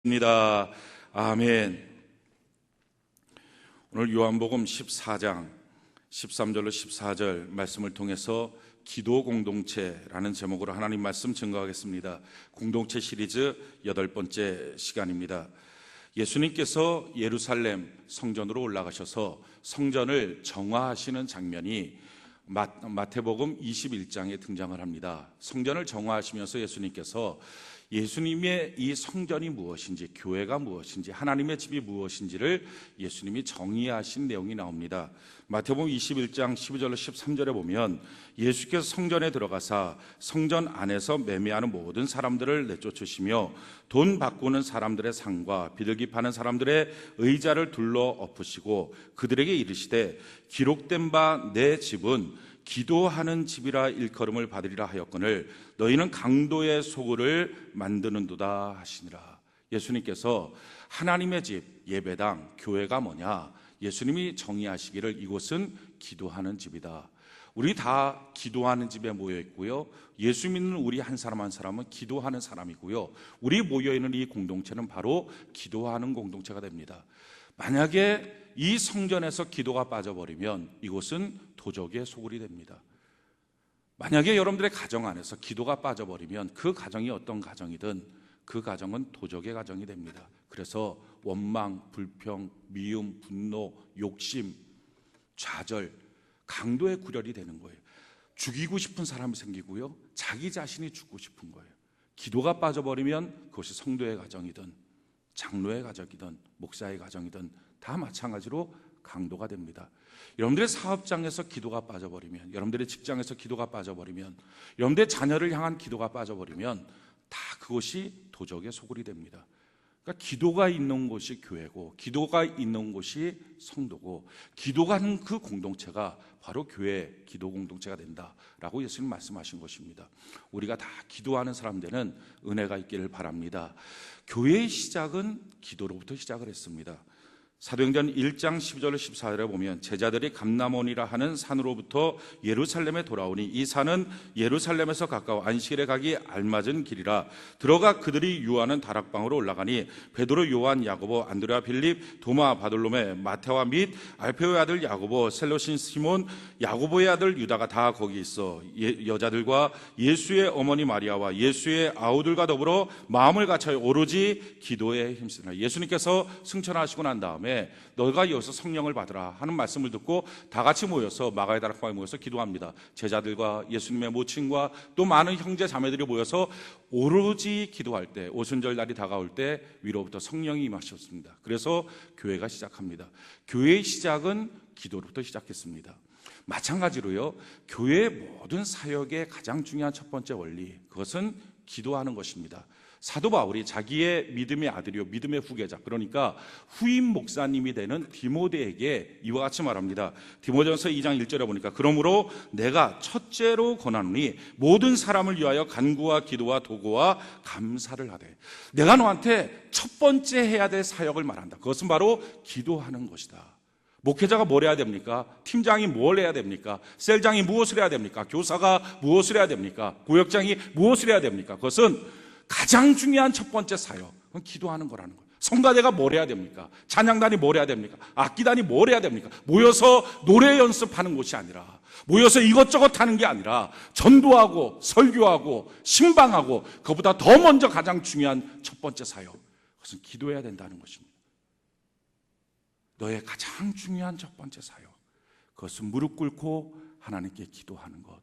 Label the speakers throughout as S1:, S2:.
S1: 입니다. 아멘. 오늘 요한복음 14장 13절로 14절 말씀을 통해서 기도 공동체라는 제목으로 하나님 말씀 증거하겠습니다. 공동체 시리즈 8번째 시간입니다. 예수님께서 예루살렘 성전으로 올라가셔서 성전을 정화하시는 장면이 마태복음 21장에 등장을 합니다. 성전을 정화하시면서 예수님의 이 성전이 무엇인지, 교회가 무엇인지, 하나님의 집이 무엇인지를 예수님이 정의하신 내용이 나옵니다. 마태복음 21장 12절로 13절에 보면 예수께서 성전에 들어가사 성전 안에서 매매하는 모든 사람들을 내쫓으시며 돈 바꾸는 사람들의 상과 비둘기 파는 사람들의 의자를 둘러 엎으시고 그들에게 이르시되 기록된 바 내 집은 기도하는 집이라 일컬음을 받으리라 하였거늘 너희는 강도의 소굴을 만드는도다 하시니라. 예수님께서 하나님의 집, 예배당, 교회가 뭐냐? 예수님이 정의하시기를 이곳은 기도하는 집이다. 우리 다 기도하는 집에 모여 있고요, 예수 믿는 우리 한 사람 한 사람은 기도하는 사람이고요, 우리 모여 있는 이 공동체는 바로 기도하는 공동체가 됩니다. 만약에 이 성전에서 기도가 빠져버리면 이곳은 도적의 소굴이 됩니다. 만약에 여러분들의 가정 안에서 기도가 빠져버리면 그 가정이 어떤 가정이든 그 가정은 도적의 가정이 됩니다. 그래서 원망, 불평, 미움, 분노, 욕심, 좌절, 강도의 구렬이 되는 거예요. 죽이고 싶은 사람이 생기고요, 자기 자신이 죽고 싶은 거예요. 기도가 빠져버리면 그것이 성도의 가정이든 장로의 가정이든 목사의 가정이든 다 마찬가지로 강도가 됩니다. 여러분들의 사업장에서 기도가 빠져버리면, 여러분들의 직장에서 기도가 빠져버리면, 여러분들의 자녀를 향한 기도가 빠져버리면 다 그것이 도적의 소굴이 됩니다. 그러니까 기도가 있는 곳이 교회고, 기도가 있는 곳이 성도고, 기도가 하는 그 공동체가 바로 교회 기도 공동체가 된다라고 예수님 말씀하신 것입니다. 우리가 다 기도하는 사람들은 은혜가 있기를 바랍니다. 교회의 시작은 기도로부터 시작을 했습니다. 사도행전 1장 12절 14절에 보면 제자들이 감람원이라 하는 산으로부터 예루살렘에 돌아오니 이 산은 예루살렘에서 가까워 안식일에 가기 알맞은 길이라 들어가 그들이 유하는 다락방으로 올라가니 베드로, 요한, 야고보, 안드레아, 빌립, 도마, 바돌로메, 마테와 및 알페오의 아들 야고보, 셀로신 시몬, 야고보의 아들 유다가 다 거기 있어 여자들과 예수의 어머니 마리아와 예수의 아우들과 더불어 마음을 갖춰 오로지 기도에 힘쓰라. 예수님께서 승천하시고 난 다음에 너가 여기서 성령을 받으라 하는 말씀을 듣고 다 같이 모여서 마가의 다락방에 모여서 기도합니다. 제자들과 예수님의 모친과 또 많은 형제 자매들이 모여서 오로지 기도할 때, 오순절 날이 다가올 때 위로부터 성령이 임하셨습니다. 그래서 교회가 시작합니다. 교회의 시작은 기도로부터 시작했습니다. 마찬가지로요, 교회의 모든 사역의 가장 중요한 첫 번째 원리, 그것은 기도하는 것입니다. 사도 바울이 자기의 믿음의 아들이요 믿음의 후계자, 그러니까 후임 목사님이 되는 디모데에게 이와 같이 말합니다. 디모데전서 2장 1절에 보니까 그러므로 내가 첫째로 권하노니 모든 사람을 위하여 간구와 기도와 도구와 감사를 하되. 내가 너한테 첫 번째 해야 될 사역을 말한다. 그것은 바로 기도하는 것이다. 목회자가 뭘 해야 됩니까? 팀장이 뭘 해야 됩니까? 셀장이 무엇을 해야 됩니까? 교사가 무엇을 해야 됩니까? 구역장이 무엇을 해야 됩니까? 그것은 가장 중요한 첫 번째 사역, 그건 기도하는 거라는 거예요. 성가대가 뭘 해야 됩니까? 찬양단이 뭘 해야 됩니까? 악기단이 뭘 해야 됩니까? 모여서 노래 연습하는 것이 아니라, 모여서 이것저것 하는 게 아니라 전도하고 설교하고 신방하고, 그보다 더 먼저 가장 중요한 첫 번째 사역, 그것은 기도해야 된다는 것입니다. 너의 가장 중요한 첫 번째 사역, 그것은 무릎 꿇고 하나님께 기도하는 것,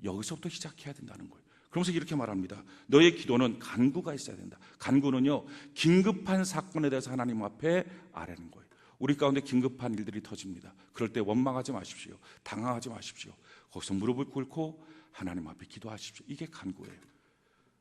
S1: 여기서부터 시작해야 된다는 거예요. 그러면서 이렇게 말합니다. 너의 기도는 간구가 있어야 된다. 간구는요, 긴급한 사건에 대해서 하나님 앞에 아뢰는 거예요. 우리 가운데 긴급한 일들이 터집니다. 그럴 때 원망하지 마십시오. 당황하지 마십시오. 거기서 무릎을 꿇고 하나님 앞에 기도하십시오. 이게 간구예요.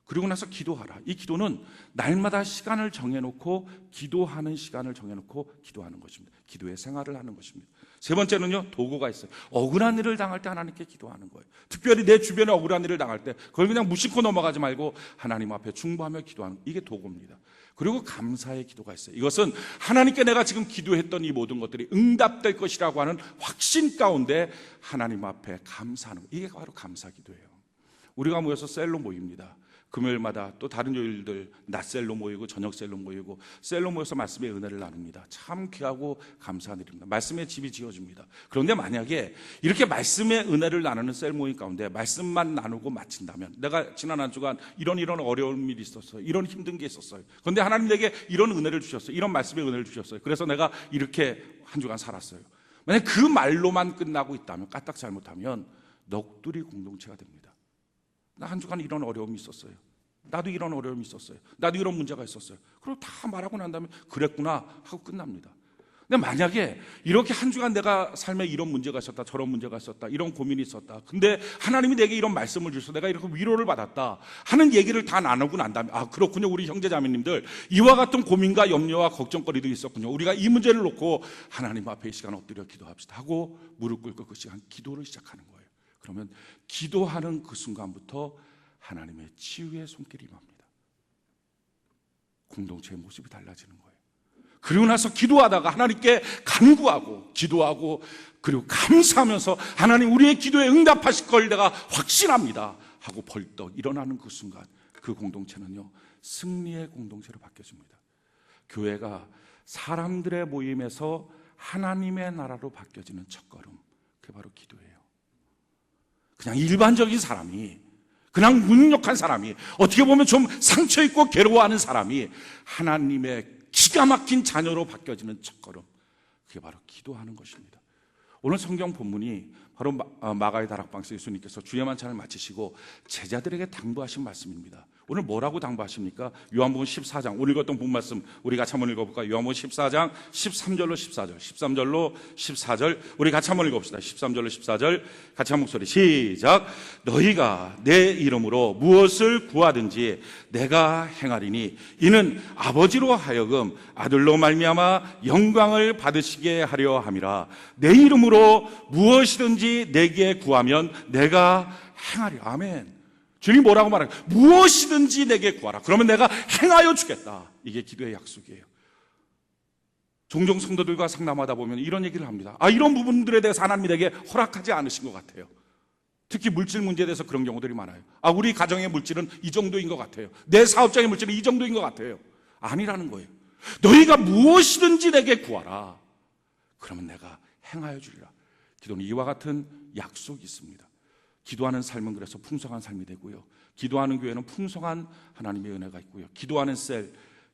S1: 그리고 나서 기도하라. 이 기도는 날마다 시간을 정해놓고 기도하는 시간을 정해놓고 기도하는 것입니다. 기도의 생활을 하는 것입니다. 세 번째는요, 도구가 있어요. 억울한 일을 당할 때 하나님께 기도하는 거예요. 특별히 내 주변에 억울한 일을 당할 때 그걸 그냥 무심코 넘어가지 말고 하나님 앞에 중보하며 기도하는, 이게 도구입니다. 그리고 감사의 기도가 있어요. 이것은 하나님께 내가 지금 기도했던 이 모든 것들이 응답될 것이라고 하는 확신 가운데 하나님 앞에 감사하는 거, 이게 바로 감사 기도예요. 우리가 모여서 셀로 모입니다. 금요일마다 또 다른 요일들 낮셀로 모이고 저녁셀로 모이고 셀로 모여서 말씀의 은혜를 나눕니다. 참 귀하고 감사한 일입니다. 말씀의 집이 지어집니다. 그런데 만약에 이렇게 말씀의 은혜를 나누는 셀 모임 가운데 말씀만 나누고 마친다면, 내가 지난 한 주간 이런 어려운 일이 있었어요, 이런 힘든 게 있었어요, 그런데 하나님 내게 이런 은혜를 주셨어요, 이런 말씀의 은혜를 주셨어요, 그래서 내가 이렇게 한 주간 살았어요, 만약 그 말로만 끝나고 있다면, 까딱 잘못하면 넋두리 공동체가 됩니다. 나 한 주간 이런 어려움이 있었어요, 나도 이런 어려움이 있었어요, 나도 이런 문제가 있었어요, 그리고 다 말하고 난 다음에 그랬구나 하고 끝납니다. 근데 만약에 이렇게 한 주간 내가 삶에 이런 문제가 있었다, 저런 문제가 있었다, 이런 고민이 있었다, 근데 하나님이 내게 이런 말씀을 주셔서 내가 이렇게 위로를 받았다 하는 얘기를 다 나누고 난 다음에, 아 그렇군요, 우리 형제자매님들 이와 같은 고민과 염려와 걱정거리도 있었군요, 우리가 이 문제를 놓고 하나님 앞에 이 시간 엎드려 기도합시다 하고 무릎 꿇고 그 시간 기도를 시작하는 거예요. 그러면 기도하는 그 순간부터 하나님의 치유의 손길이 임합니다. 공동체의 모습이 달라지는 거예요. 그리고 나서 기도하다가 하나님께 간구하고 기도하고 그리고 감사하면서 하나님 우리의 기도에 응답하실 걸 내가 확신합니다 하고 벌떡 일어나는 그 순간, 그 공동체는요 승리의 공동체로 바뀌어집니다. 교회가 사람들의 모임에서 하나님의 나라로 바뀌어지는 첫걸음, 그게 바로 기도예요. 그냥 일반적인 사람이, 그냥 무능력한 사람이, 어떻게 보면 좀 상처있고 괴로워하는 사람이 하나님의 기가 막힌 자녀로 바뀌어지는 첫걸음, 그게 바로 기도하는 것입니다. 오늘 성경 본문이 바로 마가의 다락방에서 예수님께서 주의 만찬을 마치시고 제자들에게 당부하신 말씀입니다. 오늘 뭐라고 당부하십니까? 요한복음 14장, 오늘 읽었던 본 말씀 우리 같이 한번 읽어볼까요? 요한복음 14장 13절로 14절, 13절로 14절 우리 같이 한번 읽어봅시다. 13절로 14절 같이 한 목소리 시작. 너희가 내 이름으로 무엇을 구하든지 내가 행하리니 이는 아버지로 하여금 아들로 말미암아 영광을 받으시게 하려 함이라. 내 이름으로 무엇이든지 내게 구하면 내가 행하리라. 아멘. 주님이 뭐라고 말해요? 무엇이든지 내게 구하라. 그러면 내가 행하여 주겠다. 이게 기도의 약속이에요. 종종 성도들과 상담하다 보면 이런 얘기를 합니다. 이런 부분들에 대해서 하나님이 내게 허락하지 않으신 것 같아요. 특히 물질 문제에 대해서 그런 경우들이 많아요. 우리 가정의 물질은 이 정도인 것 같아요. 내 사업장의 물질은 이 정도인 것 같아요. 아니라는 거예요. 너희가 무엇이든지 내게 구하라. 그러면 내가 행하여 주리라. 기도는 이와 같은 약속이 있습니다. 기도하는 삶은 그래서 풍성한 삶이 되고요, 기도하는 교회는 풍성한 하나님의 은혜가 있고요, 기도하는 셀,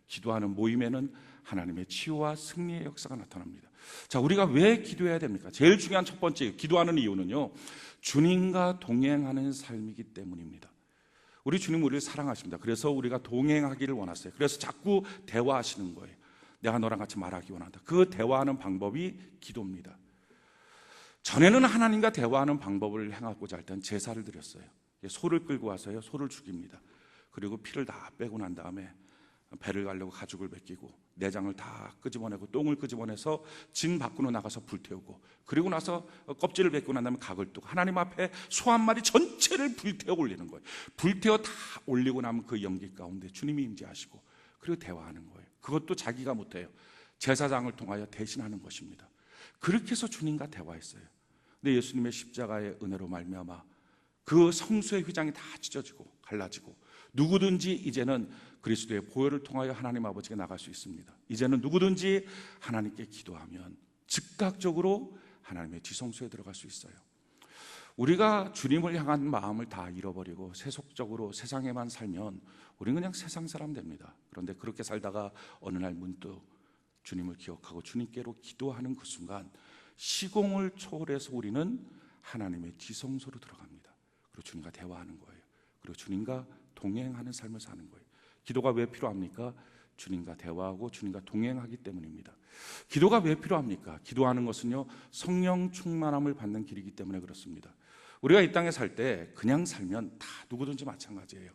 S1: 기도하는 모임에는 하나님의 치유와 승리의 역사가 나타납니다. 자, 우리가 왜 기도해야 됩니까? 제일 중요한 첫 번째 기도하는 이유는요, 주님과 동행하는 삶이기 때문입니다. 우리 주님은 우리를 사랑하십니다. 그래서 우리가 동행하기를 원하세요. 그래서 자꾸 대화하시는 거예요. 내가 너랑 같이 말하기 원한다. 그 대화하는 방법이 기도입니다. 전에는 하나님과 대화하는 방법을 행하고자 할 때는 제사를 드렸어요. 소를 끌고 와서요, 소를 죽입니다. 그리고 피를 다 빼고 난 다음에 배를 가려고 가죽을 벗기고 내장을 다 끄집어내고 똥을 끄집어내서 진 밖으로 나가서 불태우고, 그리고 나서 껍질을 벗고 난 다음에 각을 뜨고 하나님 앞에 소 한 마리 전체를 불태워 올리는 거예요. 불태워 다 올리고 나면 그 연기 가운데 주님이 임재하시고 그리고 대화하는 거예요. 그것도 자기가 못해요. 제사장을 통하여 대신하는 것입니다. 그렇게 해서 주님과 대화했어요. 근데 예수님의 십자가의 은혜로 말미암아 그 성수의 휘장이 다 찢어지고 갈라지고 누구든지 이제는 그리스도의 보혈을 통하여 하나님 아버지께 나갈 수 있습니다. 이제는 누구든지 하나님께 기도하면 즉각적으로 하나님의 지성소에 들어갈 수 있어요. 우리가 주님을 향한 마음을 다 잃어버리고 세속적으로 세상에만 살면 우리는 그냥 세상 사람 됩니다. 그런데 그렇게 살다가 어느 날 문득 주님을 기억하고 주님께로 기도하는 그 순간 시공을 초월해서 우리는 하나님의 지성소로 들어갑니다. 그리고 주님과 대화하는 거예요. 그리고 주님과 동행하는 삶을 사는 거예요. 기도가 왜 필요합니까? 주님과 대화하고 주님과 동행하기 때문입니다. 기도가 왜 필요합니까? 기도하는 것은요, 성령 충만함을 받는 길이기 때문에 그렇습니다. 우리가 이 땅에 살 때 그냥 살면 다 누구든지 마찬가지예요.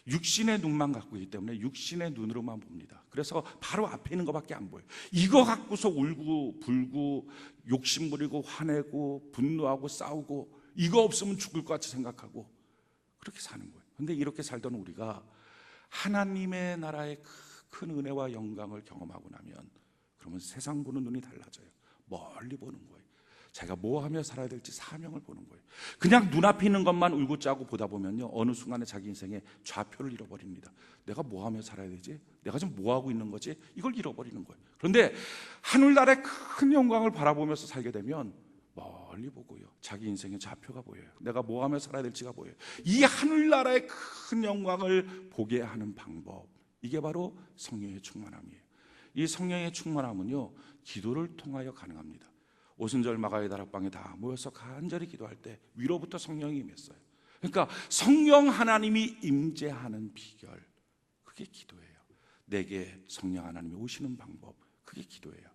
S1: 육신의 눈만 갖고 있기 때문에 육신의 눈으로만 봅니다. 그래서 바로 앞에 있는 것밖에 안 보여요. 이거 갖고서 울고 불고 욕심부리고 화내고 분노하고 싸우고 이거 없으면 죽을 것 같이 생각하고 그렇게 사는 거예요. 그런데 이렇게 살던 우리가 하나님의 나라의 큰 은혜와 영광을 경험하고 나면 그러면 세상 보는 눈이 달라져요. 멀리 보는 거예요. 자기가 뭐 하며 살아야 될지 사명을 보는 거예요. 그냥 눈앞에 있는 것만 울고 짜고 보다 보면요, 어느 순간에 자기 인생의 좌표를 잃어버립니다. 내가 뭐 하며 살아야 되지? 내가 지금 뭐 하고 있는 거지? 이걸 잃어버리는 거예요. 그런데 하늘나라의 큰 영광을 바라보면서 살게 되면 멀리 보고요, 자기 인생의 좌표가 보여요. 내가 뭐 하며 살아야 될지가 보여요. 이 하늘나라의 큰 영광을 보게 하는 방법, 이게 바로 성령의 충만함이에요. 이 성령의 충만함은요, 기도를 통하여 가능합니다. 오순절 마가의 다락방에 다 모여서 간절히 기도할 때 위로부터 성령이 임했어요. 그러니까 성령 하나님이 임재하는 비결, 그게 기도예요. 내게 성령 하나님이 오시는 방법, 그게 기도예요.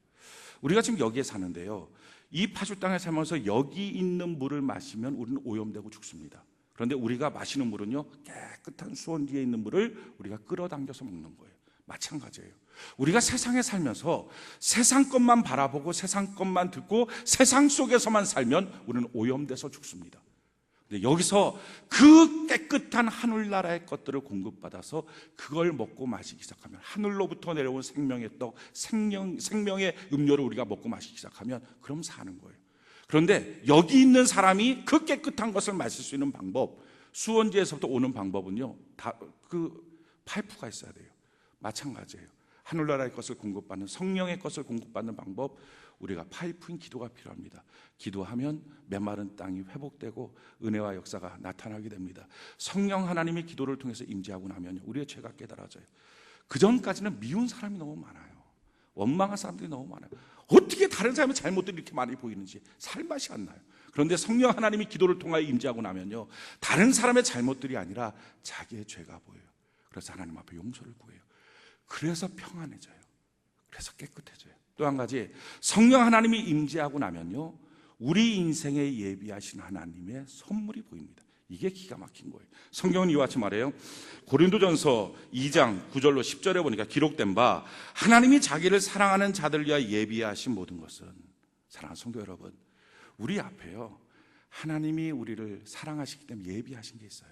S1: 우리가 지금 여기에 사는데요, 이 파주 땅에 살면서 여기 있는 물을 마시면 우리는 오염되고 죽습니다. 그런데 우리가 마시는 물은요, 깨끗한 수원 뒤에 있는 물을 우리가 끌어당겨서 먹는 거예요. 마찬가지예요. 우리가 세상에 살면서 세상 것만 바라보고 세상 것만 듣고 세상 속에서만 살면 우리는 오염돼서 죽습니다. 근데 여기서 그 깨끗한 하늘나라의 것들을 공급받아서 그걸 먹고 마시기 시작하면, 하늘로부터 내려온 생명의 떡, 생명의 음료를 우리가 먹고 마시기 시작하면 그럼 사는 거예요. 그런데 여기 있는 사람이 그 깨끗한 것을 마실 수 있는 방법, 수원지에서부터 오는 방법은요, 다 그 파이프가 있어야 돼요. 마찬가지예요. 하늘나라의 것을 공급받는, 성령의 것을 공급받는 방법, 우리가 파이프인 기도가 필요합니다. 기도하면 메마른 땅이 회복되고 은혜와 역사가 나타나게 됩니다. 성령 하나님이 기도를 통해서 임재하고 나면 우리의 죄가 깨달아져요. 그 전까지는 미운 사람이 너무 많아요. 원망한 사람들이 너무 많아요. 어떻게 다른 사람의 잘못들이 이렇게 많이 보이는지 살맛이 안 나요. 그런데 성령 하나님이 기도를 통하여 임재하고 나면요, 다른 사람의 잘못들이 아니라 자기의 죄가 보여요. 그래서 하나님 앞에 용서를 구해요. 그래서 평안해져요. 그래서 깨끗해져요. 또 한 가지, 성령 하나님이 임재하고 나면요, 우리 인생에 예비하신 하나님의 선물이 보입니다. 이게 기가 막힌 거예요. 성경은 이와 같이 말해요. 고린도전서 2장 9절로 10절에 보니까 기록된 바, 하나님이 자기를 사랑하는 자들 위하여 예비하신 모든 것은, 사랑하는 성도 여러분, 우리 앞에요, 하나님이 우리를 사랑하시기 때문에 예비하신 게 있어요.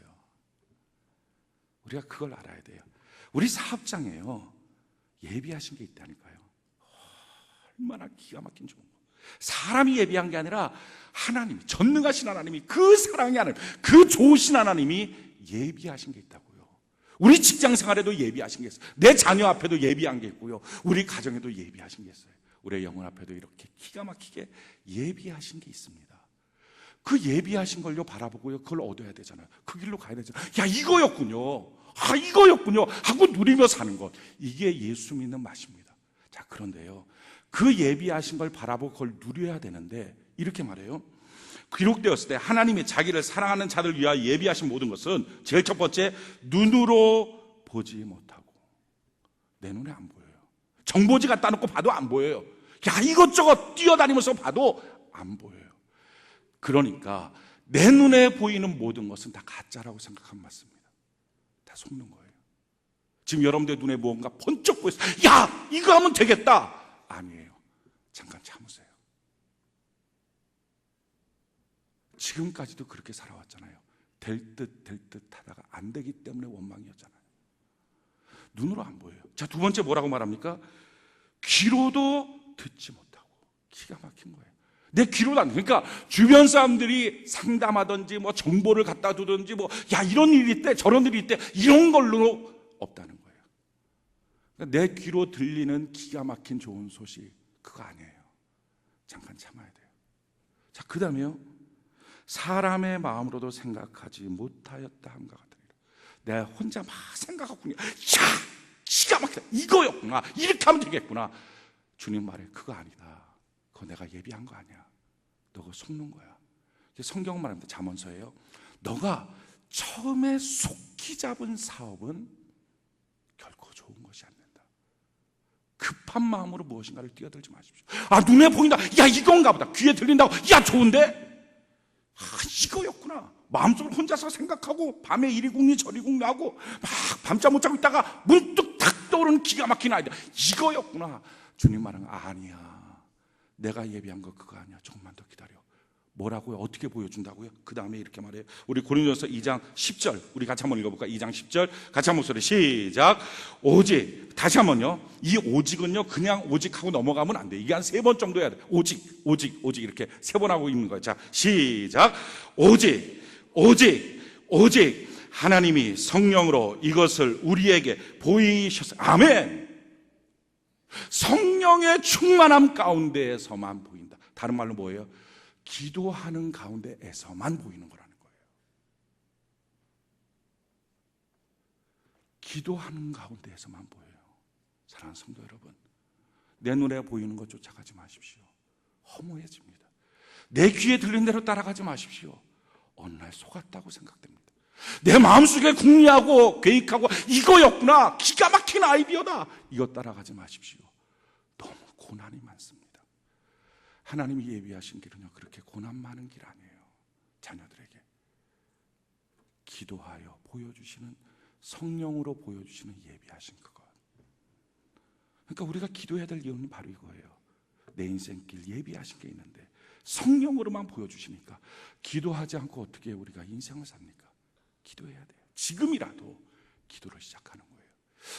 S1: 우리가 그걸 알아야 돼요. 우리 사업장에요, 예비하신 게 있다니까요. 얼마나 기가 막힌 좋은 거. 사람이 예비한 게 아니라 하나님이, 전능하신 하나님이, 그 사랑의 하나님, 그 좋으신 하나님이 예비하신 게 있다고요. 우리 직장 생활에도 예비하신 게 있어요. 내 자녀 앞에도 예비한 게 있고요, 우리 가정에도 예비하신 게 있어요. 우리의 영혼 앞에도 이렇게 기가 막히게 예비하신 게 있습니다. 그 예비하신 걸요 바라보고요, 그걸 얻어야 되잖아요. 그 길로 가야 되잖아요. 야, 이거였군요. 아, 이거였군요 하고 누리며 사는 것, 이게 예수 믿는 맛입니다. 자, 그런데요, 그 예비하신 걸 바라보고 그걸 누려야 되는데, 이렇게 말해요. 기록되었을 때 하나님이 자기를 사랑하는 자들 위하여 예비하신 모든 것은, 제일 첫 번째, 눈으로 보지 못하고, 내 눈에 안 보여요. 정보지 갖다 놓고 봐도 안 보여요. 야, 이것저것 뛰어다니면서 봐도 안 보여요. 그러니까 내 눈에 보이는 모든 것은 다 가짜라고 생각하면 맞습니다. 다 속는 거예요. 지금 여러분들 눈에 무언가 번쩍 보여서 야, 이거 하면 되겠다, 아니에요. 잠깐 참으세요. 지금까지도 그렇게 살아왔잖아요. 될 듯 하다가 안 되기 때문에 원망이었잖아요. 눈으로 안 보여요. 자, 두 번째 뭐라고 말합니까? 귀로도 듣지 못하고. 기가 막힌 거예요. 내 귀로도 안, 그러니까 주변 사람들이 상담하든지 뭐 정보를 갖다 두든지 뭐, 야, 이런 일이 있대, 저런 일이 있대, 이런 걸로 없다는 거예요. 그러니까 내 귀로 들리는 기가 막힌 좋은 소식, 그거 아니에요. 잠깐 참아야 돼요. 자, 그 다음에요, 사람의 마음으로도 생각하지 못하였다 함과 같으리라. 내가 혼자 막 생각하고, 야, 기가 막히다, 이거였구나, 이렇게 하면 되겠구나. 주님 말해, 그거 아니다. 그거 내가 예비한 거 아니야. 너 그거 속는 거야. 성경 말합니다. 잠언서예요. 너가 처음에 속히 잡은 사업은 결코 좋은 것이 안 된다. 급한 마음으로 무엇인가를 뛰어들지 마십시오. 아, 눈에 보인다, 야, 이건가 보다. 귀에 들린다고, 야, 좋은데? 아, 이거였구나. 마음속으로 혼자서 생각하고 밤에 이리 궁리 저리 궁리하고 막 밤잠 못 자고 있다가 문득 탁 떠오르는 기가 막힌 아이디어, 이거였구나. 주님 말은 아니야, 내가 예비한 거 그거 아니야. 조금만 더 기다려. 뭐라고요? 어떻게 보여준다고요? 그 다음에 이렇게 말해요. 우리 고린도전서 2장 10절 우리 같이 한번 읽어볼까요? 2장 10절 같이 한 목소리 시작. 오직, 다시 한번요. 이 오직은요 그냥 오직하고 넘어가면 안 돼요. 이게 한 3번 정도 해야 돼요. 오직 이렇게 3번 하고 있는 거예요. 자, 시작. 오직 하나님이 성령으로 이것을 우리에게 보이셨어요. 아멘. 성령의 충만함 가운데에서만 보인다. 다른 말로 뭐예요? 기도하는 가운데에서만 보이는 거라는 거예요. 기도하는 가운데에서만 보여요. 사랑하는 성도 여러분, 내 눈에 보이는 것 쫓아가지 마십시오. 허무해집니다. 내 귀에 들린 대로 따라가지 마십시오. 어느 날 속았다고 생각됩니다. 내 마음속에 궁리하고 계획하고 이거였구나, 기가 막힌 아이디어다, 이거 따라가지 마십시오. 너무 고난이 많습니다. 하나님이 예비하신 길은요 그렇게 고난 많은 길 아니에요. 자녀들에게 기도하여 보여주시는, 성령으로 보여주시는 예비하신 그것. 그러니까 우리가 기도해야 될 이유는 바로 이거예요. 내 인생길 예비하신 게 있는데 성령으로만 보여주시니까 기도하지 않고 어떻게 우리가 인생을 삽니까? 기도해야 돼요. 지금이라도 기도를 시작하는 거예요.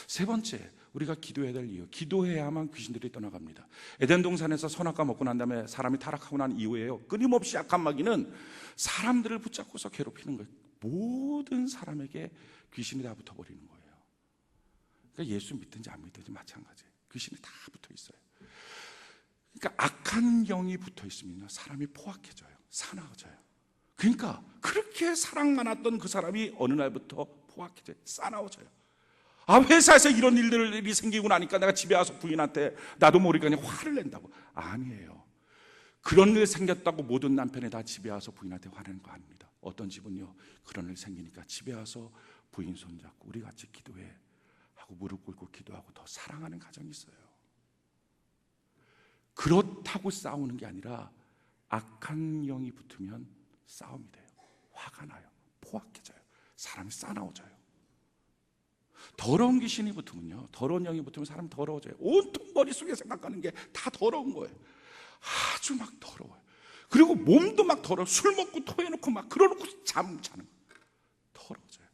S1: 세 번째, 우리가 기도해야 될 이유, 기도해야만 귀신들이 떠나갑니다. 에덴 동산에서 선악과 먹고 난 다음에 사람이 타락하고 난 이후에요, 끊임없이 악한 마귀는 사람들을 붙잡고서 괴롭히는 거예요. 모든 사람에게 귀신이 다 붙어버리는 거예요. 그러니까 예수 믿든지 안 믿든지 마찬가지예요. 귀신이 다 붙어 있어요. 그러니까 악한 영이 붙어 있으면요 사람이 포악해져요. 사나워져요. 그러니까 그렇게 사랑 많았던 그 사람이 어느 날부터 포악해져요. 싸나워져요. 회사에서 이런 일들이 생기고 나니까 내가 집에 와서 부인한테 나도 모르게 그냥 화를 낸다고. 아니에요. 그런 일 생겼다고 모든 남편이 다 집에 와서 부인한테 화내는 거 아닙니다. 어떤 집은요 그런 일 생기니까 집에 와서 부인 손잡고 우리 같이 기도해 하고 무릎 꿇고 기도하고 더 사랑하는 가정이 있어요. 그렇다고 싸우는 게 아니라 악한 영이 붙으면 싸움이 돼요. 화가 나요. 포악해져요. 사람이 싸나워져요. 더러운 귀신이 붙으면요, 더러운 영이 붙으면 사람이 더러워져요. 온통 머릿속에 생각하는 게 다 더러운 거예요. 아주 막 더러워요. 그리고 몸도 막 더러워. 술 먹고 토해놓고 막 그러놓고 자는 거예요. 더러워져요.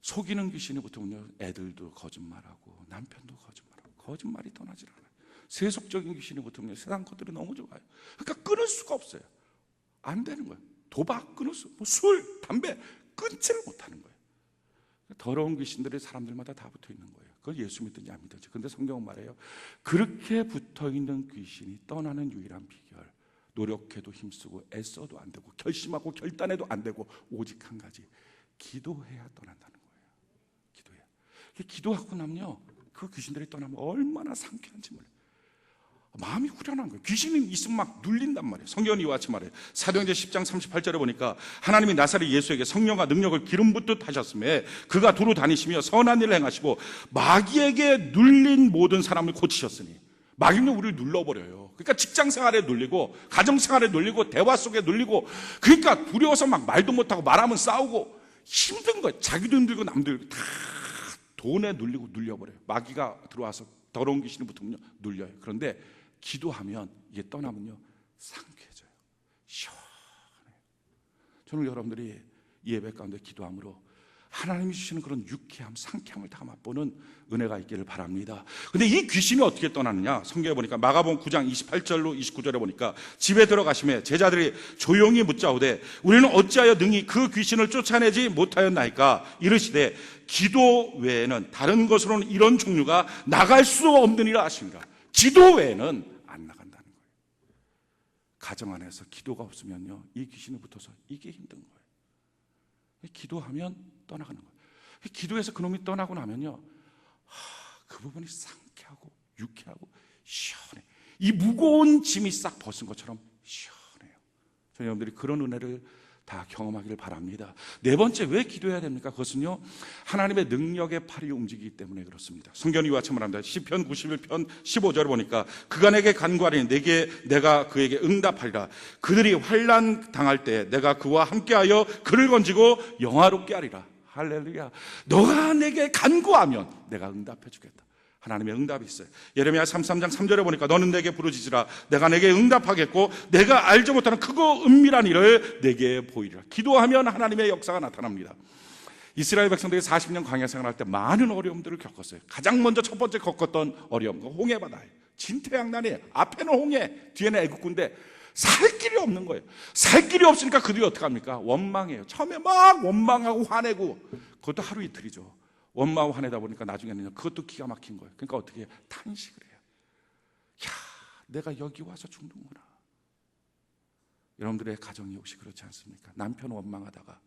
S1: 속이는 귀신이 붙으면요 애들도 거짓말하고 남편도 거짓말하고 거짓말이 떠나질 않아요. 세속적인 귀신이 붙으면 세상 것들이 너무 좋아요. 그러니까 끊을 수가 없어요. 안 되는 거예요. 도박 끊을 수, 술, 담배 끊지를 못하는 거예요. 더러운 귀신들이 사람들마다 다 붙어 있는 거예요. 그걸 예수 믿든지 안 믿든지. 근데 성경은 말해요, 그렇게 붙어 있는 귀신이 떠나는 유일한 비결, 노력해도 힘쓰고 애써도 안 되고 결심하고 결단해도 안 되고 오직 한 가지, 기도해야 떠난다는 거예요. 기도해야. 기도하고 나면요 그 귀신들이 떠나면 얼마나 상쾌한지 몰라요. 마음이 후련한 거예요. 귀신이 있으면 막 눌린단 말이에요. 성경은 이와 같이 말해요. 사도행전 10장 38절에 보니까 하나님이 나사렛 예수에게 성령과 능력을 기름 붓듯 하셨음에 그가 두루 다니시며 선한 일을 행하시고 마귀에게 눌린 모든 사람을 고치셨으니. 마귀는 우리를 눌러버려요. 그러니까 직장생활에 눌리고 가정생활에 눌리고 대화 속에 눌리고, 그러니까 두려워서 막 말도 못하고 말하면 싸우고 힘든 거예요. 자기도 힘들고 남도 힘들고 다 돈에 눌리고 눌려버려요. 마귀가 들어와서 더러운 귀신이 붙으면 눌려요. 그런데 기도하면 이게 떠나면요 상쾌해져요. 시원해요. 저는 여러분들이 이 예배 가운데 기도함으로 하나님이 주시는 그런 유쾌함, 상쾌함을 다 맛보는 은혜가 있기를 바랍니다. 근데 이 귀신이 어떻게 떠나느냐? 성경에 보니까 마가복음 9장 28절로 29절에 보니까 집에 들어가시매 제자들이 조용히 묻자오되 우리는 어찌하여 능히 그 귀신을 쫓아내지 못하였나이까? 이르시되 기도 외에는 다른 것으로는 이런 종류가 나갈 수 없느니라 하십니다. 기도 외에는 안 나간다는 거예요. 가정 안에서 기도가 없으면요 이 귀신이 붙어서 이게 힘든 거예요. 기도하면 떠나가는 거예요. 기도해서 그놈이 떠나고 나면요 그 부분이 상쾌하고 유쾌하고 시원해. 이 무거운 짐이 싹 벗은 것처럼 시원해요. 저희 여러분들이 그런 은혜를 다 경험하기를 바랍니다. 네 번째, 왜 기도해야 됩니까? 그것은요 하나님의 능력의 팔이 움직이기 때문에 그렇습니다. 성경이 이와 같이 말합니다. 시편 91편 15절을 보니까 그가 내게 간구하리니 내가 그에게 응답하리라. 그들이 환난 당할 때 내가 그와 함께하여 그를 건지고 영화롭게 하리라. 할렐루야. 너가 내게 간구하면 내가 응답해 주겠다. 하나님의 응답이 있어요. 예레미야 33장 3절에 보니까 너는 내게 부르짖으라 내가 내게 응답하겠고 내가 알지 못하는 크고 은밀한 일을 내게 보이리라. 기도하면 하나님의 역사가 나타납니다. 이스라엘 백성들이 40년 광야 생활할 때 많은 어려움들을 겪었어요. 가장 먼저 첫 번째 겪었던 어려움, 홍해 바다예요. 진퇴양난이에요. 앞에는 홍해, 뒤에는 애국군데 살 길이 없는 거예요. 살 길이 없으니까 그 뒤에 어떡합니까? 원망해요. 처음에 막 원망하고 화내고, 그것도 하루 이틀이죠. 원망하고 화내다 보니까 나중에는 그것도 기가 막힌 거예요. 그러니까 어떻게 해요? 탄식을 해요. 야, 내가 여기 와서 죽는구나. 여러분들의 가정이 혹시 그렇지 않습니까? 남편 원망하다가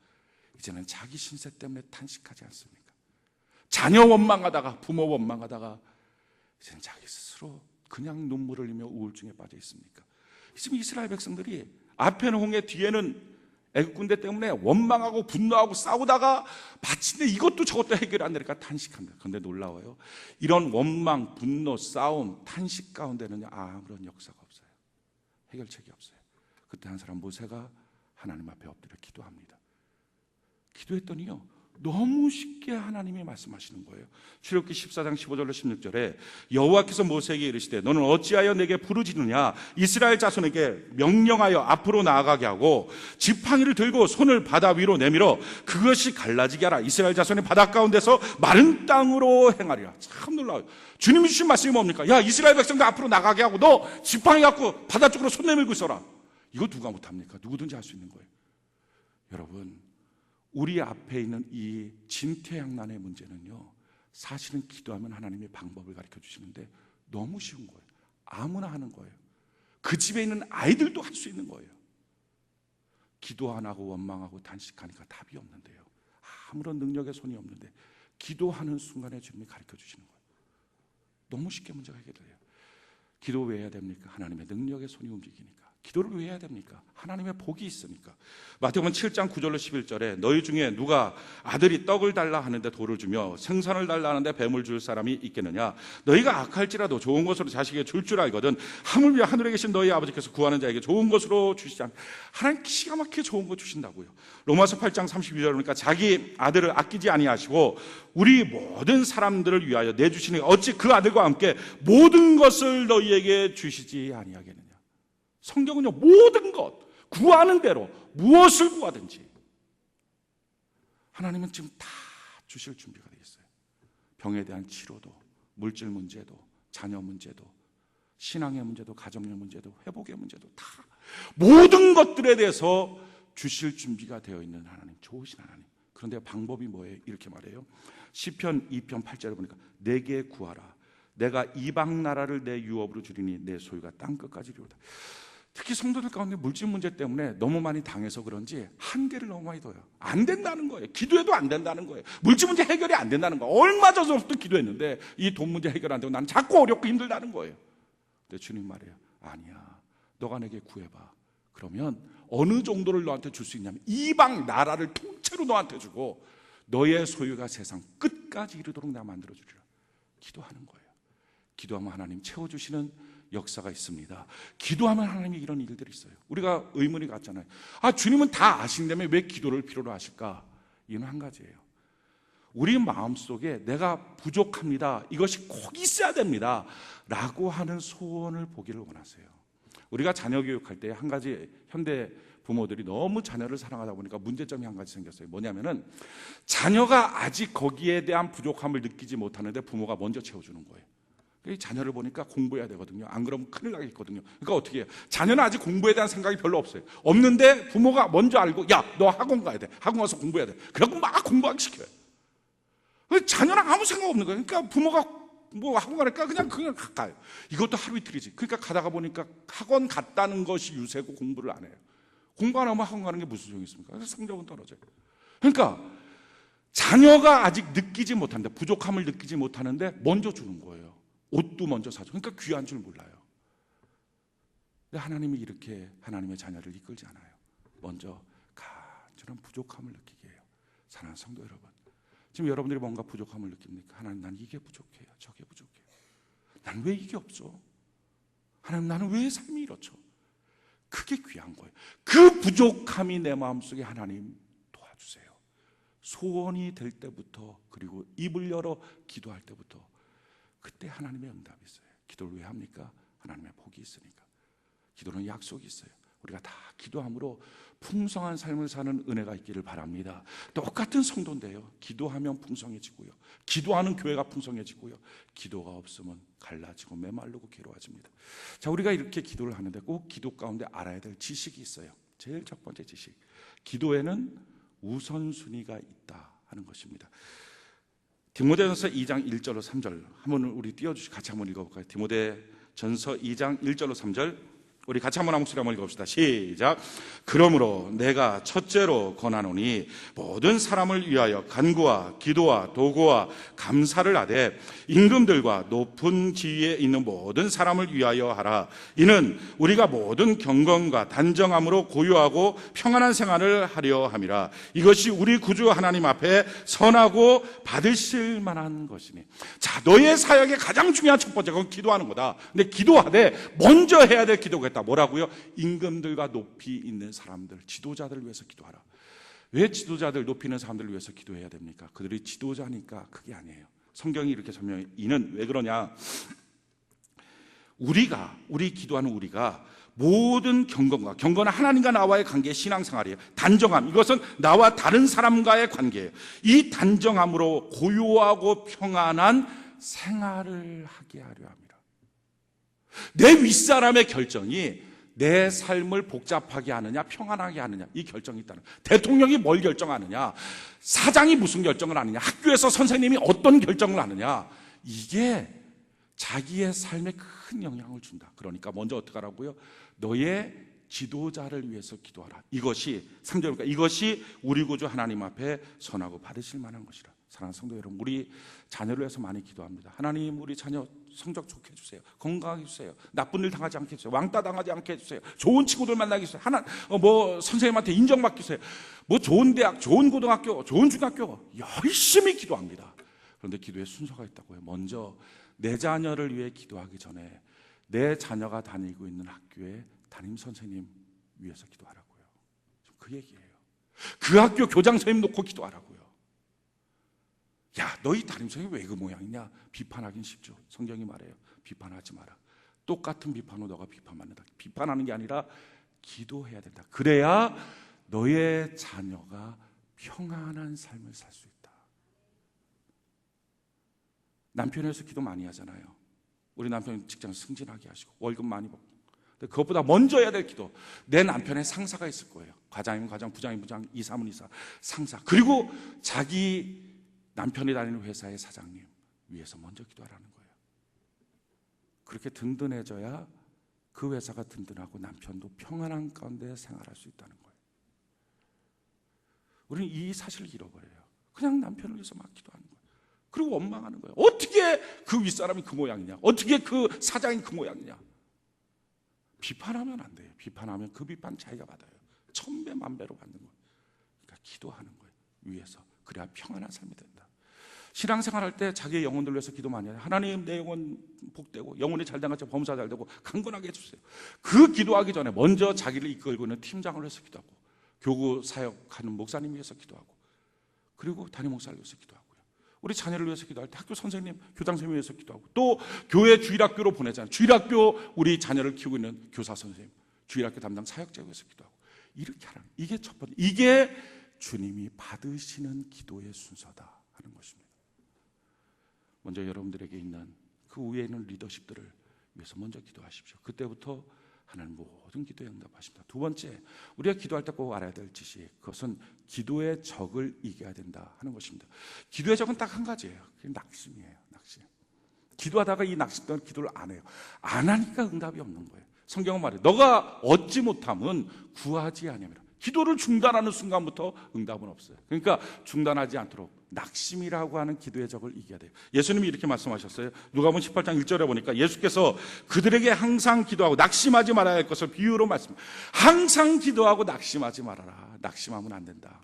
S1: 이제는 자기 신세 때문에 탄식하지 않습니까? 자녀 원망하다가, 부모 원망하다가 이제는 자기 스스로 그냥 눈물을 흘리며 우울증에 빠져 있습니까? 지금 이스라엘 백성들이 앞에는 홍해, 뒤에는 애국군대 때문에 원망하고 분노하고 싸우다가 마침내 이것도 저것도 해결 안 되니까 탄식합니다. 그런데 놀라워요. 이런 원망, 분노, 싸움, 탄식 가운데는 아무런 역사가 없어요. 해결책이 없어요. 그때 한 사람 모세가 하나님 앞에 엎드려 기도합니다. 기도했더니요, 너무 쉽게 하나님이 말씀하시는 거예요. 출애굽기 14장 15절로 16절에 여호와께서 모세에게 이르시되 너는 어찌하여 내게 부르짖느냐? 이스라엘 자손에게 명령하여 앞으로 나아가게 하고 지팡이를 들고 손을 바다 위로 내밀어 그것이 갈라지게 하라. 이스라엘 자손이 바다 가운데서 마른 땅으로 행하리라. 참 놀라워요. 주님이 주신 말씀이 뭡니까? 야, 이스라엘 백성들 앞으로 나가게 하고 너 지팡이 갖고 바다 쪽으로 손 내밀고 있어라. 이거 누가 못합니까? 누구든지 할 수 있는 거예요. 여러분, 우리 앞에 있는 이 진퇴양난의 문제는요, 사실은 기도하면 하나님의 방법을 가르쳐 주시는데 너무 쉬운 거예요. 아무나 하는 거예요. 그 집에 있는 아이들도 할 수 있는 거예요. 기도 안 하고 원망하고 단식하니까 답이 없는데요, 아무런 능력의 손이 없는데 기도하는 순간에 주님이 가르쳐 주시는 거예요. 너무 쉽게 문제가 해결돼요. 기도 왜 해야 됩니까? 하나님의 능력의 손이 움직이니까. 기도를 왜 해야 됩니까? 하나님의 복이 있으니까. 마태복음 7장 9절로 11절에 너희 중에 누가 아들이 떡을 달라 하는데 돌을 주며 생선을 달라 하는데 뱀을 줄 사람이 있겠느냐? 너희가 악할지라도 좋은 것으로 자식에게 줄 줄 알거든 하물며 하늘에 계신 너희 아버지께서 구하는 자에게 좋은 것으로 주시지 않. 하나님 기가 막히게 좋은 거 주신다고요. 로마서 8장 32절 보니까 자기 아들을 아끼지 아니하시고 우리 모든 사람들을 위하여 내주시니 어찌 그 아들과 함께 모든 것을 너희에게 주시지 아니하겠느냐? 성경은요, 모든 것, 구하는 대로 무엇을 구하든지 하나님은 지금 다 주실 준비가 되어 있어요. 병에 대한 치료도, 물질 문제도, 자녀 문제도, 신앙의 문제도, 가정의 문제도, 회복의 문제도 다 모든 것들에 대해서 주실 준비가 되어 있는 하나님, 좋으신 하나님. 그런데 방법이 뭐예요? 이렇게 말해요. 시편 2편 8절에 보니까 내게 구하라. 내가 이방 나라를 내 유업으로 주리니 내 소유가 땅끝까지 이르리로다. 특히 성도들 가운데 물질 문제 때문에 너무 많이 당해서 그런지 한계를 너무 많이 둬요. 안 된다는 거예요. 기도해도 안 된다는 거예요. 물질 문제 해결이 안 된다는 거예요. 얼마 전부터 기도했는데 이 돈 문제 해결 안 되고 나는 자꾸 어렵고 힘들다는 거예요. 근데 주님 말이에요. 아니야, 너가 내게 구해봐. 그러면 어느 정도를 너한테 줄 수 있냐면 이방 나라를 통째로 너한테 주고 너의 소유가 세상 끝까지 이르도록 내가 만들어주리라. 기도하는 거예요. 기도하면 하나님 채워주시는 역사가 있습니다. 기도하면 하나님이 이런 일들이 있어요. 우리가 의문이 갔잖아요. 주님은 다 아신다면 왜 기도를 필요로 하실까? 이유는 한 가지예요. 우리 마음속에 내가 부족합니다, 이것이 꼭 있어야 됩니다 라고 하는 소원을 보기를 원하세요. 우리가 자녀 교육할 때 한 가지, 현대 부모들이 너무 자녀를 사랑하다 보니까 문제점이 한 가지 생겼어요. 뭐냐면은 자녀가 아직 거기에 대한 부족함을 느끼지 못하는데 부모가 먼저 채워주는 거예요. 자녀를 보니까 공부해야 되거든요. 안 그러면 큰일 나겠거든요. 그러니까 어떻게 해요? 자녀는 아직 공부에 대한 생각이 별로 없어요. 없는데 부모가 먼저 알고, 야, 너 학원 가야 돼. 학원 가서 공부해야 돼. 그래갖고 막 공부하기 시켜요. 자녀랑 아무 생각 없는 거예요. 그러니까 부모가 뭐 학원 가니까 그냥 가요. 이것도 하루 이틀이지. 그러니까 가다가 보니까 학원 갔다는 것이 유세고 공부를 안 해요. 공부 안 하면 학원 가는 게 무슨 소용이 있습니까? 그래서 성적은 떨어져요. 그러니까 자녀가 아직 느끼지 못하는데, 부족함을 느끼지 못하는데 먼저 주는 거예요. 옷도 먼저 사줘. 그러니까 귀한 줄 몰라요. 근데 하나님이 이렇게 하나님의 자녀를 이끌지 않아요. 먼저 간절한 부족함을 느끼게 해요. 사랑하는 성도 여러분, 지금 여러분들이 뭔가 부족함을 느낍니까? 하나님, 난 이게 부족해요, 저게 부족해요. 난 왜 이게 없어? 하나님, 나는 왜 삶이 이렇죠? 그게 귀한 거예요. 그 부족함이 내 마음속에 하나님 도와주세요. 소원이 될 때부터, 그리고 입을 열어 기도할 때부터 그때 하나님의 응답이 있어요. 기도를 왜 합니까? 하나님의 복이 있으니까. 기도는 약속이 있어요. 우리가 다 기도함으로 풍성한 삶을 사는 은혜가 있기를 바랍니다. 똑같은 성도인데요, 기도하면 풍성해지고요, 기도하는 교회가 풍성해지고요, 기도가 없으면 갈라지고 메말르고 괴로워집니다. 자, 우리가 이렇게 기도를 하는데 꼭 기도 가운데 알아야 될 지식이 있어요. 제일 첫 번째 지식, 기도에는 우선순위가 있다 하는 것입니다. 디모데전서 2장 1절로 3절 한번 우리 띄워주시고 같이 한번 읽어볼까요? 디모데전서 2장 1절로 3절 우리 같이 한번 한 목소리 한번 읽어봅시다. 시작. 그러므로 내가 첫째로 권하노니 모든 사람을 위하여 간구와 기도와 도구와 감사를 하되 임금들과 높은 지위에 있는 모든 사람을 위하여 하라. 이는 우리가 모든 경건과 단정함으로 고요하고 평안한 생활을 하려 함이라. 이것이 우리 구주 하나님 앞에 선하고 받으실 만한 것이니. 자, 너의 사역의 가장 중요한 첫 번째 건 기도하는 거다. 근데 기도하되 먼저 해야 될 기도가 뭐라고요? 임금들과 높이 있는 사람들, 지도자들을 위해서 기도하라. 왜 지도자들 높이는 사람들을 위해서 기도해야 됩니까? 그들이 지도자니까 그게 아니에요. 성경이 이렇게 설명해. 이는 왜 그러냐? 우리 기도하는 우리가 모든 경건은 하나님과 나와의 관계, 신앙생활이에요. 단정함, 이것은 나와 다른 사람과의 관계예요. 이 단정함으로 고요하고 평안한 생활을 하게 하려 합니다. 내 윗사람의 결정이 내 삶을 복잡하게 하느냐 평안하게 하느냐, 이 결정이 있다는 거예요. 대통령이 뭘 결정하느냐, 사장이 무슨 결정을 하느냐, 학교에서 선생님이 어떤 결정을 하느냐, 이게 자기의 삶에 큰 영향을 준다. 그러니까 먼저 어떻게 하라고요? 너의 지도자를 위해서 기도하라. 이것이 3절입니까? 이것이 우리 구주 하나님 앞에 선하고 받으실 만한 것이라. 사랑하는 성도 여러분, 우리 자녀를 위해서 많이 기도합니다. 하나님, 우리 자녀 성적 좋게 해주세요. 건강하게 해주세요. 나쁜 일 당하지 않게 해주세요. 왕따 당하지 않게 해주세요. 좋은 친구들 만나게 해주세요. 선생님한테 인정받게 해주세요. 좋은 대학, 좋은 고등학교, 좋은 중학교 열심히 기도합니다. 그런데 기도에 순서가 있다고요. 먼저 내 자녀를 위해 기도하기 전에 내 자녀가 다니고 있는 학교의 담임 선생님 위해서 기도하라고요. 그 얘기예요. 그 학교 교장 선생님 놓고 기도하라고요. 야, 너희 담임 선생님 왜 그 모양이냐? 비판하긴 쉽죠. 성경이 말해요. 비판하지 마라. 똑같은 비판으로 너가 비판받는다. 비판하는 게 아니라 기도해야 된다. 그래야 너의 자녀가 평안한 삶을 살 수 있다. 남편에 서 기도 많이 하잖아요. 우리 남편 직장 승진하게 하시고 월급 많이 받고. 근데 그것보다 먼저 해야 될 기도, 내 남편의 상사가 있을 거예요. 과장이면 과장, 부장이면 부장, 이사면 이사, 상사, 그리고 자기 남편이 다니는 회사의 사장님 위해서 먼저 기도하라는 거예요. 그렇게 든든해져야 그 회사가 든든하고 남편도 평안한 가운데 생활할 수 있다는 거예요. 우리는 이 사실을 잃어버려요. 그냥 남편을 위해서 막 기도하는 거예요. 그리고 원망하는 거예요. 어떻게 그 윗사람이 그 모양이냐, 어떻게 그 사장이 그 모양이냐. 비판하면 안 돼요. 비판하면 그 비판 자기가 받아요. 1000배 만배로 받는 거예요. 그러니까 기도하는 거예요. 위해서. 그래야 평안한 삶이 된다. 신앙생활할 때 자기의 영혼들 위해서 기도 많이 해요. 하나님, 내 영혼 복되고 영혼이 잘된 것처럼 범사 잘되고 강건하게 해주세요. 그 기도하기 전에 먼저 자기를 이끌고 있는 팀장을 위해서 기도하고, 교구 사역하는 목사님 위해서 기도하고, 그리고 담임 목사를 위해서 기도하고요. 우리 자녀를 위해서 기도할 때 학교 선생님, 교장 선생님 위해서 기도하고, 또 교회 주일학교로 보내잖아요. 주일학교 우리 자녀를 키우고 있는 교사 선생님, 주일학교 담당 사역자 위해서 기도하고, 이렇게 하라. 이게 첫 번째, 이게 주님이 받으시는 기도의 순서다 하는 것입니다. 먼저 여러분들에게 있는 그 위에 있는 리더십들을 위해서 먼저 기도하십시오. 그때부터 하나님 모든 기도에 응답하십니다. 두 번째, 우리가 기도할 때 꼭 알아야 될 지식, 그것은 기도의 적을 이겨야 된다 하는 것입니다. 기도의 적은 딱 한 가지예요. 그게 낙심이에요. 낙심. 기도하다가 이 낙심 때문에 기도를 안 해요. 안 하니까 응답이 없는 거예요. 성경은 말해요. 너가 얻지 못함은 구하지 아니하리라. 기도를 중단하는 순간부터 응답은 없어요. 그러니까 중단하지 않도록 낙심이라고 하는 기도의 적을 이겨야 돼요. 예수님이 이렇게 말씀하셨어요. 누가복음 18장 1절에 보니까 예수께서 그들에게 항상 기도하고 낙심하지 말아야 할 것을 비유로 말씀합니다. 항상 기도하고 낙심하지 말아라. 낙심하면 안 된다.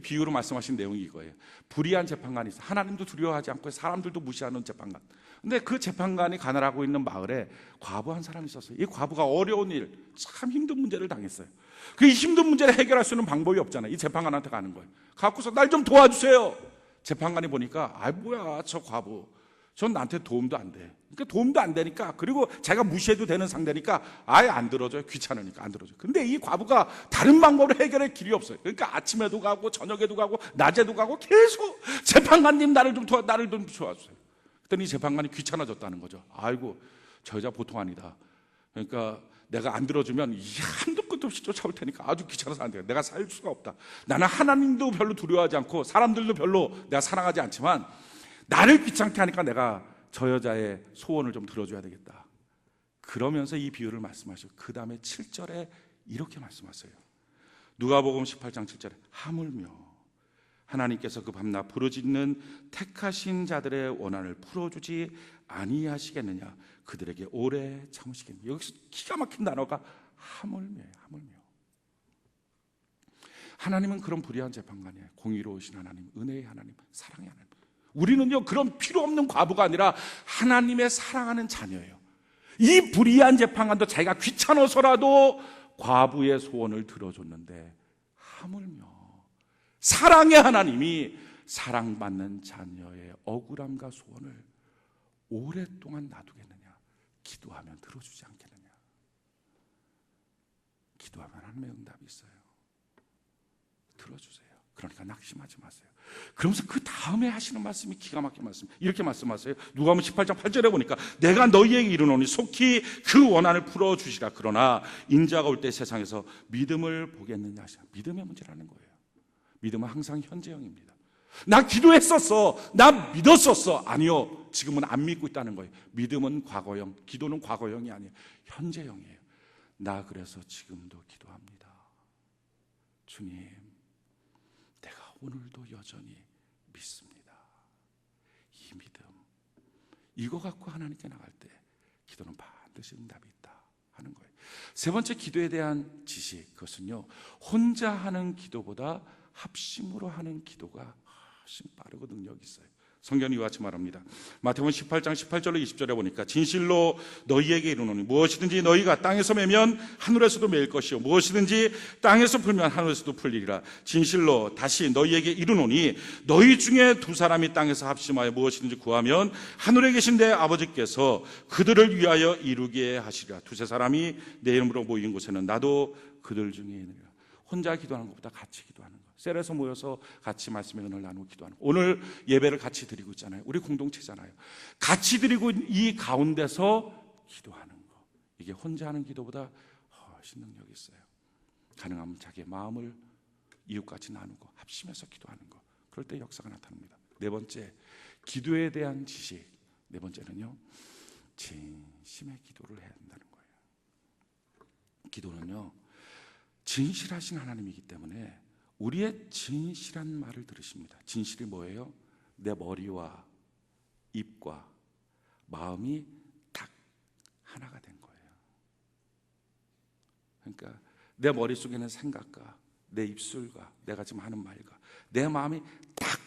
S1: 비유로 말씀하신 내용이 이거예요. 불의한 재판관이 있어요. 하나님도 두려워하지 않고 사람들도 무시하는 재판관. 근데 그 재판관이 가난하고 있는 마을에 과부 한 사람이 있었어요. 이 과부가 어려운 일, 참 힘든 문제를 당했어요. 그 힘든 문제를 해결할 수 있는 방법이 없잖아요. 이 재판관한테 가는 거예요. 갖고서 날 좀 도와주세요. 재판관이 보니까 뭐야 저 과부 전 나한테 도움도 안 돼. 그러니까 도움도 안 되니까, 그리고 제가 무시해도 되는 상대니까 아예 안 들어줘요. 귀찮으니까 안 들어줘요. 근데 이 과부가 다른 방법으로 해결할 길이 없어요. 그러니까 아침에도 가고 저녁에도 가고 낮에도 가고 계속 재판관님 나를 좀 도와주세요. 그랬더니 이 재판관이 귀찮아졌다는 거죠. 아이고, 저 여자 보통 아니다. 그러니까 내가 안 들어주면 한도 끝도 없이 쫓아올 테니까 아주 귀찮아서 안 돼요. 내가 살 수가 없다. 나는 하나님도 별로 두려워하지 않고 사람들도 별로 내가 사랑하지 않지만 나를 귀찮게 하니까 내가 저 여자의 소원을 좀 들어줘야 되겠다. 그러면서 이 비유를 말씀하시고 그 다음에 7절에 이렇게 말씀하세요. 누가복음 18장 7절에 하물며 하나님께서 그 밤낮 부르짖는 택하신 자들의 원한을 풀어주지 아니하시겠느냐. 그들에게 오래 참으시겠느냐. 여기서 기가 막힌 단어가 하물며예요. 하물며. 하나님은 그런 불의한 재판관이에요. 공의로우신 하나님, 은혜의 하나님, 사랑의 하나님. 우리는요 그런 필요 없는 과부가 아니라 하나님의 사랑하는 자녀예요. 이 불의한 재판관도 자기가 귀찮아서라도 과부의 소원을 들어줬는데 하물며 사랑의 하나님이 사랑받는 자녀의 억울함과 소원을 오랫동안 놔두겠느냐. 기도하면 들어주지 않겠느냐. 기도하면 하나님의 응답이 있어요. 들어주세요. 그러니까 낙심하지 마세요. 그러면서 그 다음에 하시는 말씀이 기가 막힌 말씀. 이렇게 말씀하세요. 누가복음 18장 8절에 보니까 내가 너희에게 이르노니 속히 그 원한을 풀어주시라. 그러나 인자가 올 때 세상에서 믿음을 보겠느냐 하시라. 믿음의 문제라는 거예요. 믿음은 항상 현재형입니다. 나 기도했었어. 나 믿었었어. 아니요. 지금은 안 믿고 있다는 거예요. 믿음은 과거형, 기도는 과거형이 아니에요. 현재형이에요. 나 그래서 지금도 기도합니다. 주님, 내가 오늘도 여전히 믿습니다. 이 믿음, 이거 갖고 하나님께 나갈 때 기도는 반드시 응답이 있다 하는 거예요. 세 번째 기도에 대한 지식, 그것은요 혼자 하는 기도보다 합심으로 하는 기도가 훨씬 빠르고 능력이 있어요. 성경이 이와 같이 말합니다. 마태복음 18장 18절로 20절에 보니까 진실로 너희에게 이르노니 무엇이든지 너희가 땅에서 매면 하늘에서도 매일 것이요 무엇이든지 땅에서 풀면 하늘에서도 풀리리라. 진실로 다시 너희에게 이르노니 너희 중에 두 사람이 땅에서 합심하여 무엇이든지 구하면 하늘에 계신 내 아버지께서 그들을 위하여 이루게 하시리라. 두세 사람이 내 이름으로 모인 곳에는 나도 그들 중에 있느니라. 혼자 기도하는 것보다 같이 기도하는 것. 셀에서 모여서 같이 말씀의 은혜를 나누고 기도하는 것. 오늘 예배를 같이 드리고 있잖아요. 우리 공동체잖아요. 같이 드리고 이 가운데서 기도하는 것. 이게 혼자 하는 기도보다 훨씬 능력이 있어요. 가능하면 자기의 마음을 이웃같이 나누고 합심해서 기도하는 것. 그럴 때 역사가 나타납니다. 네 번째, 기도에 대한 지식. 네 번째는요, 진심의 기도를 해야 된다는 거예요. 기도는요, 진실하신 하나님이기 때문에 우리의 진실한 말을 들으십니다. 진실이 뭐예요? 내 머리와 입과 마음이 딱 하나가 된 거예요. 그러니까 내 머릿속에는 생각과 내 입술과 내가 지금 하는 말과 내 마음이 딱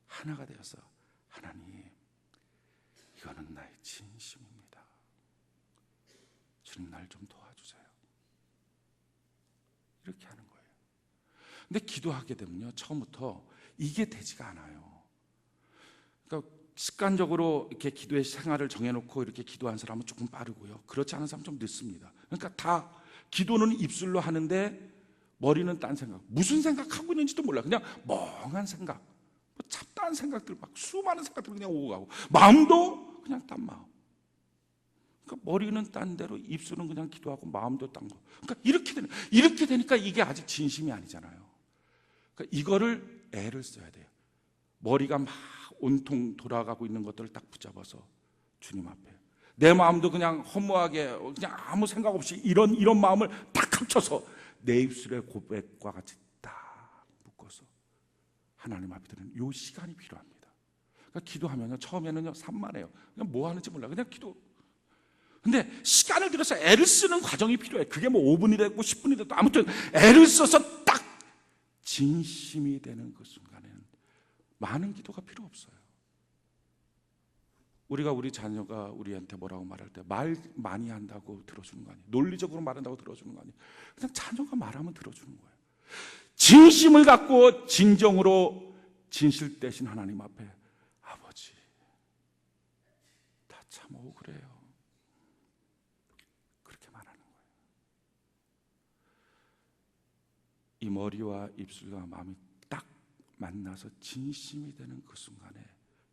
S1: 하나가 되어서 하나님, 이거는 나의 진심입니다. 주님 날 좀 도와주세요. 이렇게 하는 거예요. 근데 기도하게 되면요, 처음부터 이게 되지가 않아요. 그러니까 습관적으로 이렇게 기도의 생활을 정해놓고 이렇게 기도한 사람은 조금 빠르고요. 그렇지 않은 사람은 좀 늦습니다. 그러니까 다 기도는 입술로 하는데 머리는 딴 생각. 무슨 생각하고 있는지도 몰라. 그냥 멍한 생각, 뭐 잡다한 생각들, 막 수많은 생각들 그냥 오고 가고, 마음도 그냥 딴 마음. 그러니까 머리는 딴 대로, 입술은 그냥 기도하고, 마음도 딴 거. 그러니까 이렇게 되니까 이게 아직 진심이 아니잖아요. 그러니까 이거를 애를 써야 돼요. 머리가 막 온통 돌아가고 있는 것들을 딱 붙잡아서 주님 앞에, 내 마음도 그냥 허무하게 그냥 아무 생각 없이 이런 마음을 딱 합쳐서 내 입술의 고백과 같이 딱 묶어서 하나님 앞에 드리는 요 시간이 필요합니다. 그러니까 기도하면요, 처음에는요 산만해요. 그냥 뭐 하는지 몰라. 그냥 기도. 근데 시간을 들여서 애를 쓰는 과정이 필요해. 그게 뭐 5분이 됐고 10분이 됐고 아무튼 애를 써서 딱 진심이 되는 그 순간에는 많은 기도가 필요 없어요. 우리가 우리 자녀가 우리한테 뭐라고 말할 때 말 많이 한다고 들어주는 거 아니에요. 논리적으로 말한다고 들어주는 거 아니에요. 그냥 자녀가 말하면 들어주는 거예요. 진심을 갖고 진정으로 진실되신 하나님 앞에, 아버지, 이 머리와 입술과 마음이 딱 만나서 진심이 되는 그 순간에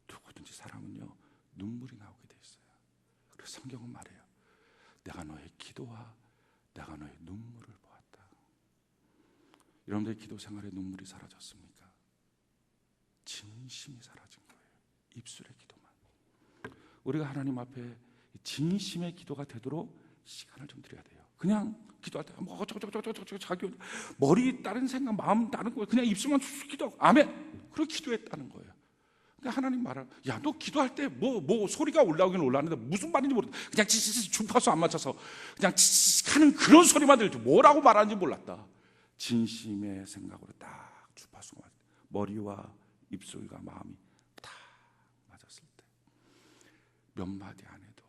S1: 누구든지 사람은요 눈물이 나오게 돼 있어요. 그래서 성경은 말해요. 내가 너의 기도와 내가 너의 눈물을 보았다. 여러분들의 기도 생활에 눈물이 사라졌습니까? 진심이 사라진 거예요. 입술의 기도만. 우리가 하나님 앞에 진심의 기도가 되도록 시간을 좀 드려야 돼요. 그냥 기도할 때 뭐 자기 머리 다른 생각, 마음 다른 거예요. 그냥 입술만 기도하고 아멘. 그렇게 기도했다는 거예요. 그러니까 하나님 말을 야, 너 기도할 때 뭐 소리가 올라오긴 올라왔는데 무슨 말인지 모르겠다. 그냥 주파수 안 맞춰서 그냥 하는 그런 소리만 들지 뭐라고 말하는지 몰랐다. 진심의 생각으로 딱 주파수가 맞. 머리와 입술과 마음이 딱 맞았을 때 몇 마디 안 해도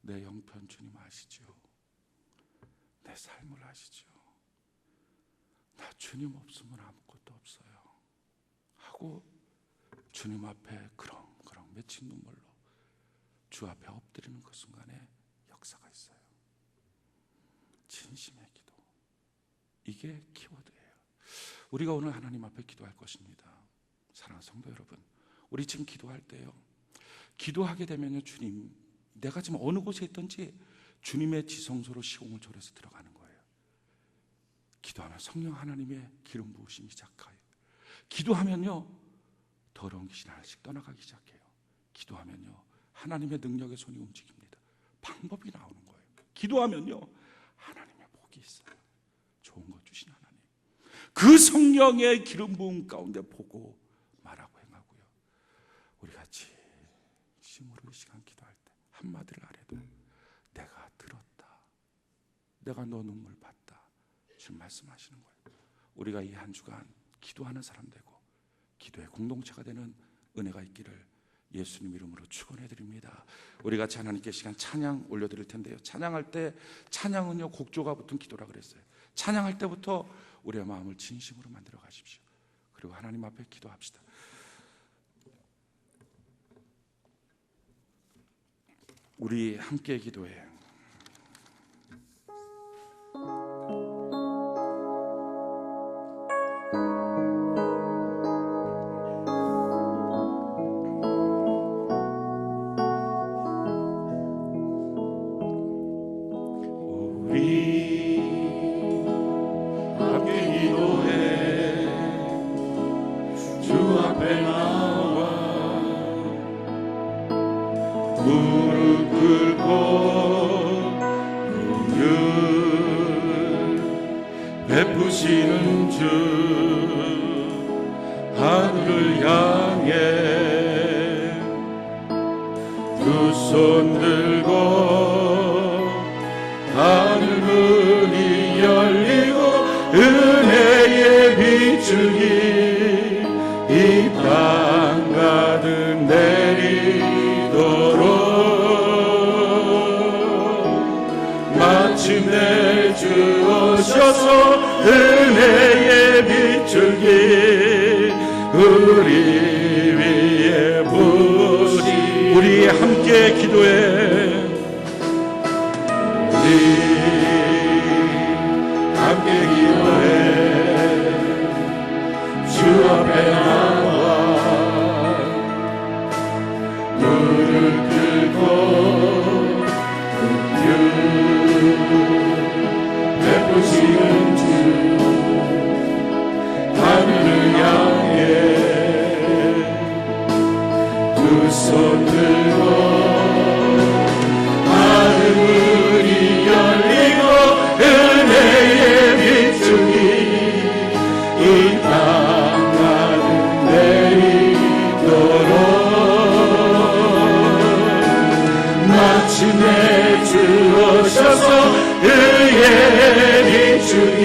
S1: 내 형편 주님 아시죠? 내 삶을 아시죠? 나 주님 없으면 아무것도 없어요 하고 주님 앞에 그렁그렁 맺힌 눈물로 주 앞에 엎드리는 그 순간에 역사가 있어요. 진심의 기도. 이게 키워드예요. 우리가 오늘 하나님 앞에 기도할 것입니다. 사랑하는 성도 여러분, 우리 지금 기도할 때요, 기도하게 되면요, 주님, 내가 지금 어느 곳에 있든지 주님의 지성소로 시공을 초래해서 들어가는 거예요. 기도하면 성령 하나님의 기름 부으심이 시작해요. 기도하면요, 더러운 귀신 하나씩 떠나가기 시작해요. 기도하면요, 하나님의 능력의 손이 움직입니다. 방법이 나오는 거예요. 기도하면요, 하나님의 복이 있어요. 좋은 것 주신 하나님. 그 성령의 기름 부음 가운데 보고 말하고 행하고요. 우리 같이 진심으로 이 시간 기도할 때 한마디를 안 해도 내가 들었다. 내가 너 눈물 봤다. 지금 말씀하시는 거예요. 우리가 이 한 주간 기도하는 사람 되고 기도의 공동체가 되는 은혜가 있기를 예수님 이름으로 축원해 드립니다. 우리 같이 하나님께 시간 찬양 올려드릴 텐데요, 찬양할 때 찬양은요 곡조가 붙은 기도라 그랬어요. 찬양할 때부터 우리의 마음을 진심으로 만들어 가십시오. 그리고 하나님 앞에 기도합시다. 우리 함께 기도해.
S2: 베푸시는 주 하늘을 향해 두 손 들고 하늘문이 열리고 은혜의 비추기 이 땅 가득 내리도록 마침내 주 오셔서 은혜의 비추기 우리 위에 부으시.
S1: 우리 함께 기도해.
S2: 우리 함께 기도해. 주 앞에 나와 무릎 꿇고 베푸시는 주 하늘을 향해 두 손 들고 하늘문이 열리고 은혜의 비추기 이 땅 가득 내리도록 마침내 주 오셔서 은혜의 비추기